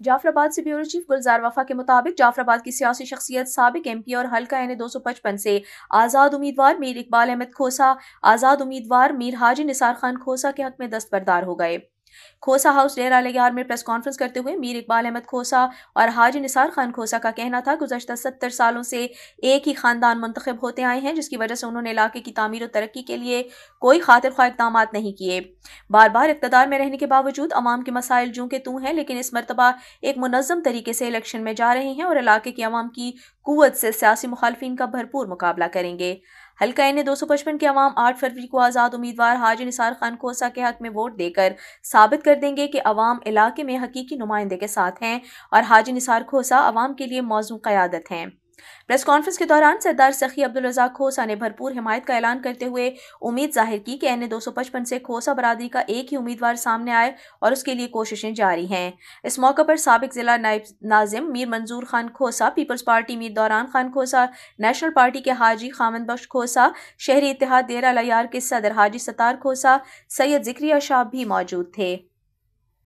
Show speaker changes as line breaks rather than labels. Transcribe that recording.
جعفر آباد سے bureau chief گلزار وفا کے مطابق جعفر آباد کی سیاسی شخصیت سابق ایم پی اور حلقہ N255 سے آزاد امیدوار میر اقبال احمد کھوسا آزاد امیدوار میر حاجی نثار خان کھوسا کے حق میں دستبردار ہو گئے۔ کھوسا ہاؤس ڈیرہ لیار میں پریس کانفرنس کرتے ہوئے میر اقبال احمد کھوسا اور حاجی نثار خان کھوسا کا کہنا تھا گزشتہ 70 سالوں سے ایک ہی خاندان منتخب ہوتے آئے ہیں، جس کی وجہ سے انہوں نے علاقے کی تعمیر و ترقی کے لیے کوئی خاطر خواہ اقدامات نہیں کیے۔ بار بار اقتدار میں رہنے کے باوجود عوام کے مسائل جوں کے توں ہیں، لیکن اس مرتبہ ایک منظم طریقے سے الیکشن میں جا رہے ہیں اور علاقے کے عوام کی قوت سے سیاسی مخالفین کا بھرپور مقابلہ کریں گے۔ حلقہ N255 کے عوام 8 فروری کو آزاد امیدوار حاجی نثار خان کھوسا کے حق میں ووٹ دے کر ثابت کر دیں گے کہ عوام علاقے میں حقیقی نمائندے کے ساتھ ہیں اور حاجی نثار کھوسا عوام کے لیے موزوں قیادت ہیں۔ پریس کانفرنس کے دوران سردار سخی عبدالرزاق کھوسا نے بھرپور حمایت کا اعلان کرتے ہوئے امید ظاہر کی کہ N255 سے کھوسا برادری کا ایک ہی امیدوار سامنے آئے اور اس کے لیے کوششیں جاری ہیں۔ اس موقع پر سابق ضلع نائب ناظم میر منظور خان کھوسا، پیپلز پارٹی میر دوران خان کھوسا، نیشنل پارٹی کے حاجی خامد بخش کھوسا، شہری اتحاد ڈیرہ لیار کے صدر حاجی ستار کھوسا، سید ذکریہ شاہ بھی موجود تھے۔